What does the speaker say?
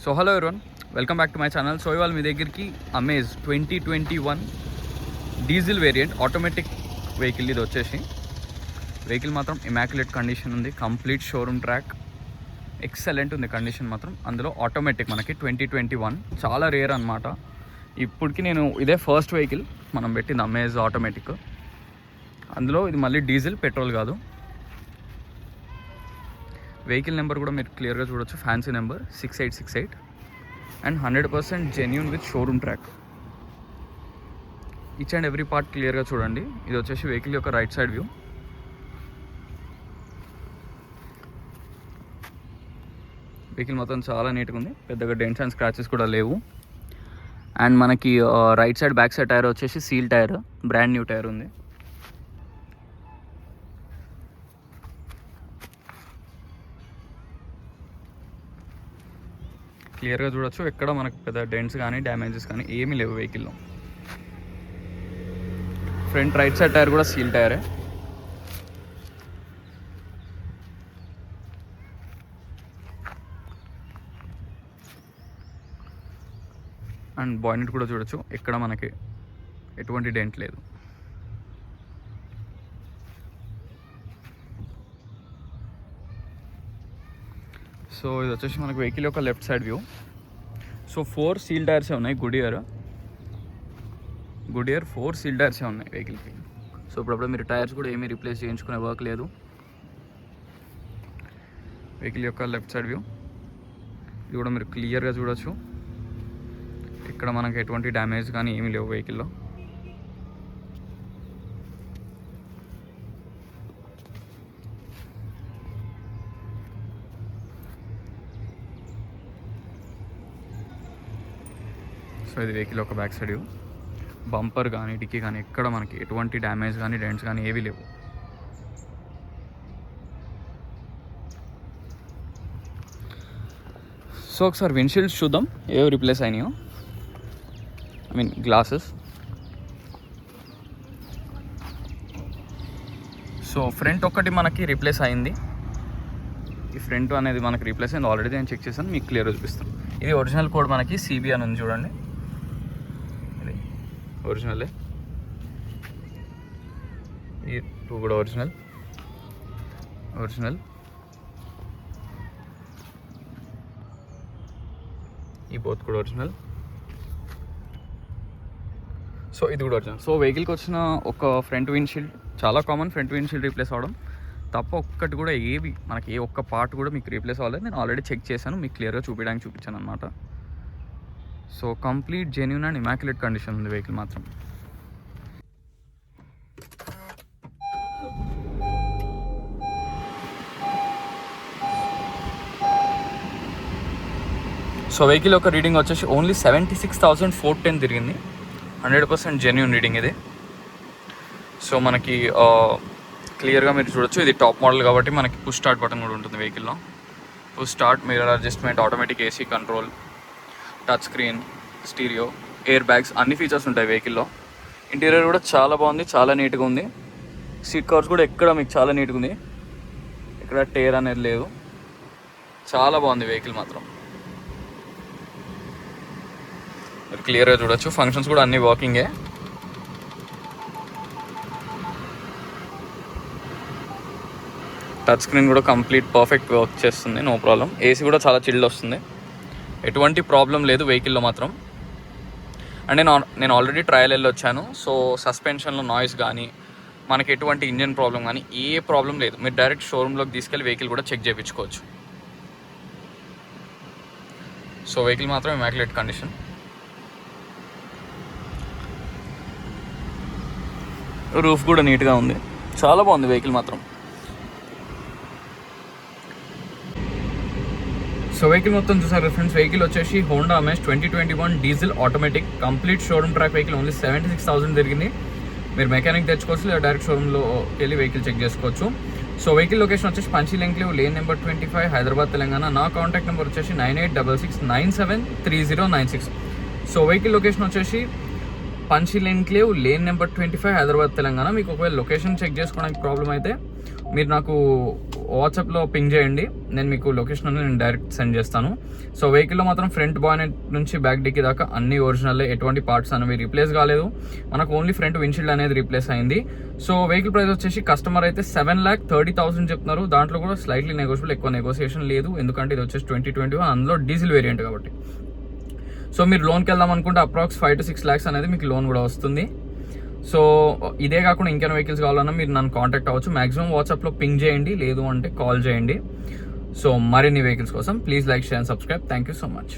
So hello everyone, welcome back to my channel. So ఇవాళ మీ దగ్గరికి amaze 2021 diesel variant automatic vehicle ఇది వచ్చేసి. Vehicle మాత్రం ఇమాక్యులేట్ కండిషన్ ఉంది, కంప్లీట్ షోరూమ్ ట్రాక్, ఎక్సలెంట్ ఉంది కండిషన్ మాత్రం. అందులో ఆటోమేటిక్ మనకి 2021 చాలా రేర్ అనమాట. ఇప్పటికి నేను ఇదే ఫస్ట్ వెహికల్ మనం పెట్టింది అమేజ్ ఆటోమేటిక్. అందులో ఇది మళ్ళీ డీజిల్, పెట్రోల్ కాదు. వెహికల్ నెంబర్ కూడా మీరు క్లియర్గా చూడొచ్చు, fancy number 6868 and 100% genuine with showroom track. Each and every part క్లియర్గా చూడండి. ఇది వచ్చేసి వెహికల్ యొక్క రైట్ సైడ్ వ్యూ. వెహికల్ మొత్తం చాలా నీట్గా ఉంది, పెద్దగా డెంట్స్ అండ్ స్క్రాచెస్ కూడా లేవు. అండ్ మనకి right side back side tyre వచ్చేసి seal tyre, brand new tyre ఉంది. క్లియర్గా చూడొచ్చు, ఎక్కడ మనకు పెద్ద డెంట్స్ కానీ డ్యామేజెస్ కానీ ఏమీ లేవు వెహికల్లో. ఫ్రంట్ రైట్ సైడ్ టైర్ కూడా సీల్ టైరే. అండ్ బానెట్ కూడా చూడొచ్చు, ఎక్కడ మనకి ఎటువంటి డెంట్ లేదు. సో ఇది వచ్చేసి మనకు వెహికల్ యొక్క left side view. So 4 seal టైర్సే ఉన్నాయి, గుడ్ ఇయర్ 4 సీల్ టైర్సే ఉన్నాయి వెహికల్కి. సో ఇప్పుడు మీరు టైర్స్ కూడా ఏమీ రీప్లేస్ చేయించుకునే వర్క్ లేదు. వెహికల్ యొక్క లెఫ్ట్ సైడ్ వ్యూ ఇది కూడా మీరు క్లియర్గా చూడొచ్చు, ఇక్కడ మనకి ఎటువంటి డ్యామేజ్ కానీ ఏమీ లేవు వెహికల్లో. సో ఇది వెహికల్ ఒక బ్యాక్ సైడ్ వ్యూ. బంపర్ కానీ డిక్కీ కానీ ఎక్కడ మనకి ఎటువంటి డ్యామేజ్ కానీ డెంట్స్ కానీ ఏవీ లేవు. సో ఒకసారి విండ్షీల్డ్స్ చూద్దాం ఏవి రీప్లేస్ అయినాయో, I mean glasses. So front ఒక్కటి మనకి రీప్లేస్ అయింది. ఈ ఫ్రంట్ అనేది మనకి రీప్లేస్ అయింది, ఆల్రెడీ నేను చెక్ చేశాను, మీకు క్లియర్గా చూపిస్తాను. ఇది ఒరిజినల్ కోడ్ మనకి CB అని ఉంది చూడండి, ఒరిజినలే. ఈ 2 కూడా ఒరిజినల్. ఈ బోత్ కూడా ఒరిజినల్. సో ఇది కూడా ఒరిజినల్. సో వెహికల్కి వచ్చిన ఒక ఫ్రంట్ విండ్షీల్డ్ చాలా కామన్, ఫ్రంట్ విండ్షీల్డ్ రీప్లేస్ అవ్వడం తప్ప ఒక్కటి కూడా ఏవి మనకి ఏ ఒక్క పార్ట్ కూడా మీకు రీప్లేస్ అవ్వలేదు. నేను ఆల్రెడీ చెక్ చేశాను, మీకు క్లియర్గా చూపించాను అనమాట. So complete genuine and immaculate condition ఉంది వెహికల్ మాత్రం. సో వెహికల్ యొక్క రీడింగ్ వచ్చేసి ఓన్లీ 76,410 తిరిగింది. 100% జెన్యూన్ రీడింగ్ ఇది. సో మనకి క్లియర్గా మీరు చూడొచ్చు, ఇది టాప్ మోడల్ కాబట్టి మనకి పుష్ స్టార్ట్ బటన్ కూడా ఉంటుంది వెహికల్లో. Push start, mirror adjustment, automatic AC control, touch screen, stereo, air bags, అన్ని ఫీచర్స్ ఉంటాయి వెహికల్లో. ఇంటీరియర్ కూడా చాలా బాగుంది, చాలా నీట్గా ఉంది. సీట్ కవర్స్ కూడా ఎక్కడ మీకు చాలా నీట్గా ఉంది, ఇక్కడ టేర్ అనేది లేదు. చాలా బాగుంది వెహికల్ మాత్రం, మీరు క్లియర్గా చూడొచ్చు. ఫంక్షన్స్ కూడా అన్నీ వర్కింగే. టచ్ స్క్రీన్ కూడా కంప్లీట్ పర్ఫెక్ట్ వర్క్ చేస్తుంది, నో ప్రాబ్లం. AC కూడా చాలా చిల్డ్ వస్తుంది, ఎటువంటి ప్రాబ్లం లేదు వెహికల్లో మాత్రం. అండ్ నేను ఆల్రెడీ ట్రయల్ వెళ్ళి వచ్చాను. సో సస్పెన్షన్లో నాయిస్ కానీ మనకి ఎటువంటి ఇంజన్ ప్రాబ్లం కానీ ఏ ప్రాబ్లం లేదు. మీరు డైరెక్ట్ షోరూంలోకి తీసుకెళ్ళి వెహికల్ కూడా చెక్ చేయించుకోవచ్చు. సో వెహికల్ మాత్రం ఇమాక్యులేట్ కండిషన్. రూఫ్ కూడా నీట్గా ఉంది, చాలా బాగుంది వెహికల్ మాత్రం. సో వెహికల్ మొత్తం చూసారు ఫ్రెండ్స్. వెహికల్ వచ్చేసి Honda amaze 2021 diesel automatic, complete showroom track vehicle. Only 76,000 జరిగింది. మీరు మెకానిక్ తెచ్చుకోవచ్చు లేదా డైరెక్ట్ షోరూంలోకి వెళ్ళి వెహికల్ చెక్ చేసుకోవచ్చు. సో వెహికల్ లొకేషన్ వచ్చేసి Panchsheel enclave, lane number 25, Hyderabad, Telangana. నా కాంటాక్ట్ నెంబర్ వచ్చేసి 9866973096. సో వెహికల్ లొకేషన్ వచ్చేసి Panchsheel enclave, lane number 25, Hyderabad, Telangana. మీకు ఒకవేళ లొకేషన్ చెక్ చేసుకోవడానికి ప్రాబ్లం అయితే మీరు నాకు వాట్సాప్లో పింగ్ చేయండి, నేను మీకు లొకేషన్ అనేది నేను డైరెక్ట్ సెండ్ చేస్తాను. సో వెహికల్లో మాత్రం ఫ్రంట్ బానెట్ నుంచి బ్యాక్ డిక్కీ దాకా అన్ని ఒరిజినల్, ఎటువంటి పార్ట్స్ అనేవి రీప్లేస్ కాలేదు. మనకు ఓన్లీ ఫ్రంట్ విండ్షీల్డ్ అనేది రీప్లేస్ అయింది. సో వెహికల్ ప్రైస్ వచ్చేసి కస్టమర్ అయితే 7,30,000 చెప్తున్నారు. దాంట్లో కూడా స్లైట్లీ నెగోషియబుల్, ఎక్కువ నెగోసియేషన్ లేదు, ఎందుకంటే ఇది వచ్చేసి 2021 అందులో డీజిల్ వేరియంట్ కాబట్టి. సో మీరు లోన్కి వెళ్దాం అనుకుంటే అప్రాక్స్ 5 to 6 lakhs అనేది మీకు లోన్ కూడా వస్తుంది. సో ఇదే కాకుండా ఇంకేమైనా వెహికల్స్ కావాలన్నా మీరు నన్ను కాంటాక్ట్ అవ్వచ్చు. మాక్సిమం వాట్సాప్లో పింగ్ చేయండి, లేదు అంటే కాల్ చేయండి. సో మరిన్ని వెహికల్స్ కోసం please like, share and subscribe. Thank you so much.